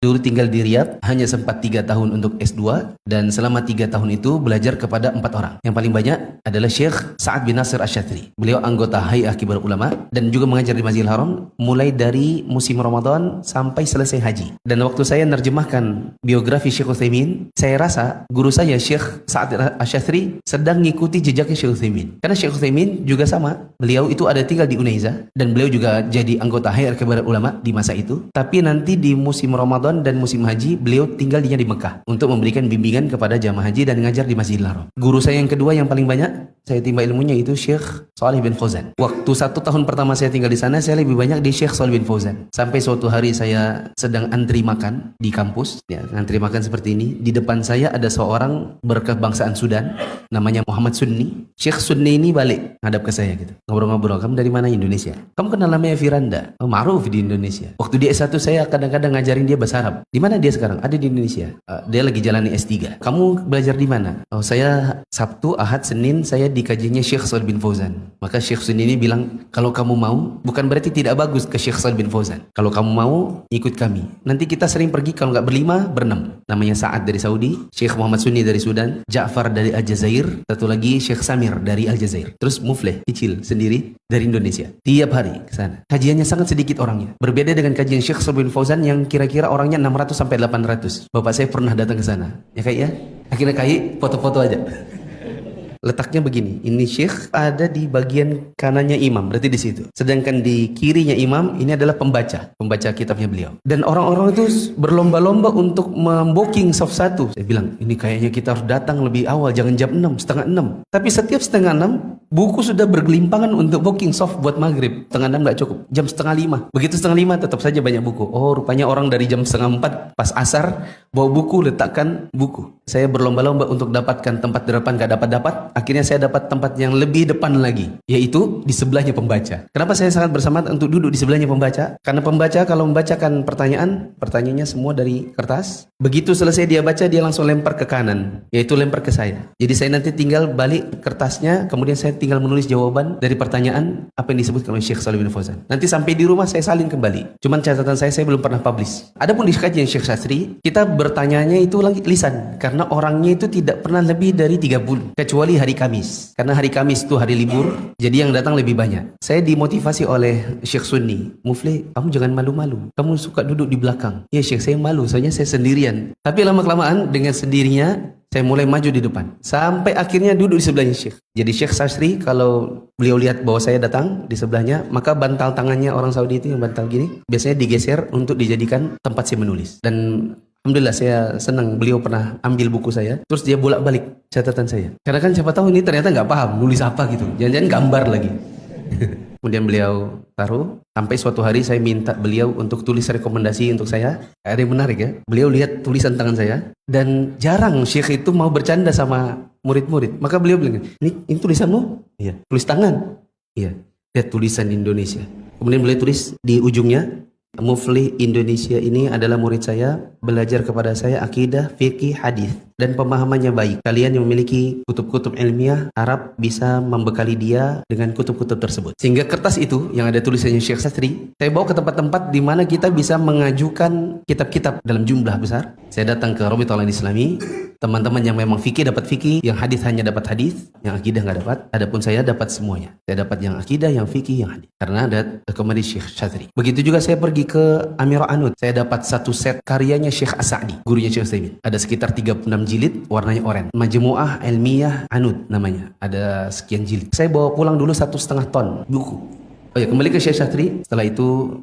Dulu tinggal di Riyadh, hanya sempat 3 tahun untuk S2, dan selama 3 tahun itu belajar kepada 4 orang. Yang paling banyak adalah Syekh Sa'ad bin Nasir Asy-Syadzili. Beliau anggota Hay'ah Kibar Ulama dan juga mengajar di Masjidil Haram mulai dari musim Ramadan sampai selesai haji. Dan waktu saya menerjemahkan biografi Syekh Utsaimin, saya rasa guru saya Syekh Sa'ad Asy-Syadzili sedang mengikuti jejaknya Syekh Utsaimin. Karena Syekh Utsaimin juga sama, beliau itu ada tinggal di Unaiza dan beliau juga jadi anggota Hay'ah Kibar Ulama di masa itu. Tapi nanti di musim Ramadan dan musim haji beliau tinggalnya di Mekah untuk memberikan bimbingan kepada jamaah haji dan mengajar di Masjidil Haram. Guru saya yang kedua yang paling banyak saya timba ilmunya itu Syekh Shalih bin Fauzan. Waktu 1 tahun pertama saya tinggal di sana, saya lebih banyak di Syekh Shalih bin Fauzan. Sampai suatu hari saya sedang antri makan di kampus, ya, antri makan seperti ini. Di depan saya ada seorang berkebangsaan Sudan, namanya Muhammad Sunni. Syekh Sunni ini balik hadap ke saya gitu. Ngobrol-ngobrol, "Kamu dari mana?" "Indonesia." "Kamu kenal namanya Firanda?" "Oh, ma'ruf di Indonesia." Waktu di S1 saya kadang-kadang ngajarin dia bahasa Arab. "Di mana dia sekarang?" "Ada di Indonesia." Dia lagi jalani S3. "Kamu belajar di mana?" "Oh, saya Sabtu, Ahad, Senin saya di kajiannya Syekh Shalih bin Fauzan." Maka Syekh Sunni ini bilang, "Kalau kamu mau, bukan berarti tidak bagus ke Syekh Shalih bin Fauzan. Kalau kamu mau, ikut kami. Nanti kita sering pergi, kalau nggak berlima, berenam." Namanya Sa'ad dari Saudi, Syekh Muhammad Sunni dari Sudan, Ja'far dari Aljazair, satu lagi Syekh Samir dari Aljazair. Terus Mufleh, kecil, sendiri dari Indonesia. Tiap hari ke sana. Kajiannya sangat sedikit orangnya. Berbeda dengan kajian Syekh Shalih bin Fauzan yang kira-kira orangnya 600 sampai 800. Bapak saya pernah datang ke sana. Ya Kak ya? Akhirnya Kak foto-foto aja. Letaknya begini, ini Syekh ada di bagian kanannya imam, berarti di situ. Sedangkan di kirinya imam, ini adalah pembaca kitabnya beliau. Dan orang-orang itu berlomba-lomba untuk membooking saf 1. Saya bilang, ini kayaknya kita harus datang lebih awal, jangan jam 6, setengah 6. Tapi setiap setengah 6, buku sudah bergelimpangan untuk booking saf buat maghrib. Setengah 6 nggak cukup, jam setengah 5. Begitu setengah 5 tetap saja banyak buku. Oh, rupanya orang dari jam setengah 4 pas asar bawa buku, letakkan buku. Saya berlomba-lomba untuk dapatkan tempat di depan, nggak dapat. Akhirnya saya dapat tempat yang lebih depan lagi, yaitu di sebelahnya pembaca. Kenapa saya sangat bersemangat untuk duduk di sebelahnya pembaca? Karena pembaca kalau membacakan pertanyaannya semua dari kertas. Begitu selesai dia baca, dia langsung lempar ke kanan, yaitu lempar ke saya. Jadi saya nanti tinggal balik kertasnya, kemudian saya tinggal menulis jawaban dari pertanyaan apa yang disebutkan oleh Syekh Shalih bin Fauzan. Nanti sampai di rumah saya salin kembali. Cuman catatan saya belum pernah publish. Adapun di kajian Syekh Syadzili, kita bertanyanya itu lisan, karena orangnya itu tidak pernah lebih dari 30, kecuali hari Kamis. Karena hari Kamis itu hari libur, jadi yang datang lebih banyak. Saya dimotivasi oleh Syekh Sunni, "Mufleh, kamu jangan malu-malu. Kamu suka duduk di belakang." "Ya Syekh, saya malu, soalnya saya sendirian." Tapi lama-kelamaan dengan sendirinya, saya mulai maju di depan. Sampai akhirnya duduk di sebelahnya Syekh. Jadi Syekh Syadzili, kalau beliau lihat bahwa saya datang di sebelahnya, maka bantal tangannya orang Saudi itu yang bantal gini, biasanya digeser untuk dijadikan tempat saya menulis. Dan alhamdulillah saya senang beliau pernah ambil buku saya, terus dia bolak-balik catatan saya. Karena kan siapa tahu ini ternyata nggak paham nulis apa gitu, jangan-jangan gambar lagi. Kemudian beliau taruh, sampai suatu hari saya minta beliau untuk tulis rekomendasi untuk saya. Ada yang menarik ya, beliau lihat tulisan tangan saya, dan jarang Syekh itu mau bercanda sama murid-murid. Maka beliau bilang, ini tulisanmu? Iya. "Tulis tangan?" "Iya." "Lihat tulisan Indonesia." Kemudian beliau tulis di ujungnya, "Muflih Indonesia ini adalah murid saya, belajar kepada saya akidah, fikih, hadis, dan pemahamannya baik. Kalian yang memiliki kutub-kutub ilmiah Arab bisa membekali dia dengan kutub-kutub tersebut." Sehingga kertas itu yang ada tulisannya Syekh Syadzili, saya bawa ke tempat-tempat di mana kita bisa mengajukan kitab-kitab dalam jumlah besar. Saya datang ke Rabitaul Islami, teman-teman yang memang fikih dapat fikih, yang hadis hanya dapat hadis, yang akidah nggak dapat. Adapun saya dapat semuanya. Saya dapat yang akidah, yang fikih, yang hadis. Karena ada rekomendasi Syekh Syadzili. Begitu juga saya pergi ke Amirah Anud. Saya dapat satu set karyanya Syekh As-Sa'di, gurunya Syekh Utsaimin. Ada sekitar 36 jilid, warnanya oranye. Majmu'ah Ilmiyah Anud namanya. Ada sekian jilid. Saya bawa pulang dulu 1,5 ton buku. Oh ya, kembali ke Syekh Syadzili. Setelah itu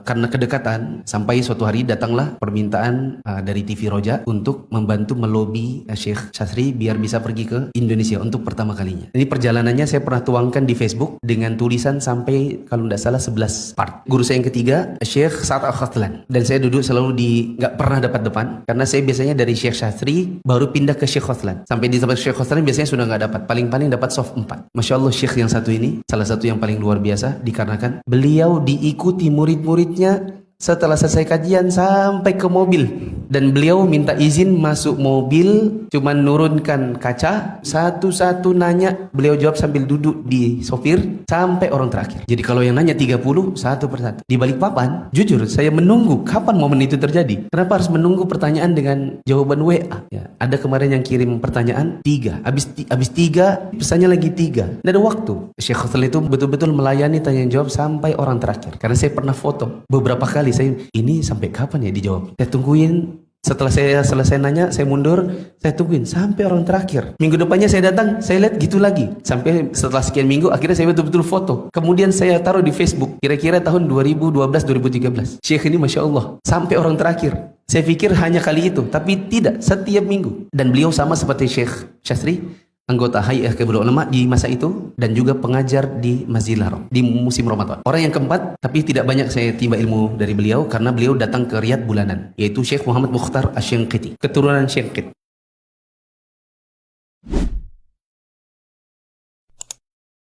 karena kedekatan, sampai suatu hari datanglah permintaan dari TV Roja untuk membantu melobi Syekh Syadzili biar bisa pergi ke Indonesia untuk pertama kalinya. Ini perjalanannya saya pernah tuangkan di Facebook dengan tulisan sampai kalau tidak salah 11 part. Guru saya yang ketiga Syekh Sa'ad Al-Khathlan, dan saya duduk selalu nggak pernah dapat depan karena saya biasanya dari Syekh Syadzili baru pindah ke Syekh Khathlan. Sampai di tempat Syekh Khathlan biasanya sudah nggak dapat, paling-paling dapat soft 4. Masya Allah, Syekh yang satu ini salah satu yang paling luar biasa, dikarenakan beliau diikuti murid-muridnya setelah selesai kajian sampai ke mobil. Dan beliau minta izin masuk mobil, cuman nurunkan kaca, satu-satu nanya, beliau jawab sambil duduk di sopir, sampai orang terakhir. Jadi kalau yang nanya 30, satu persatu. Di Balikpapan, jujur, saya menunggu kapan momen itu terjadi. Kenapa harus menunggu pertanyaan dengan jawaban WA? Ya, ada kemarin yang kirim pertanyaan 3, habis 3, pesannya lagi 3. Tidak ada waktu. Syekh Khathal itu betul-betul melayani tanya jawab sampai orang terakhir. Karena saya pernah foto beberapa kali, ini sampai kapan ya dijawab? Saya tungguin. Setelah saya selesai nanya, saya mundur, saya tungguin sampai orang terakhir. Minggu depannya saya datang, saya lihat gitu lagi. Sampai setelah sekian minggu, akhirnya saya betul-betul foto. Kemudian saya taruh di Facebook, kira-kira tahun 2012-2013. Syekh ini Masya Allah, sampai orang terakhir. Saya pikir hanya kali itu, tapi tidak, setiap minggu. Dan beliau sama seperti Syekh Syastri, anggota Hay'ah Kibarul Ulama di masa itu, dan juga pengajar di Masjidil Haram di musim Ramadan. Orang yang keempat, tapi tidak banyak saya timba ilmu dari beliau karena beliau datang ke Riyadh bulanan, yaitu Syekh Muhammad Mukhtar Asy-Syanqiti, keturunan Syanqit.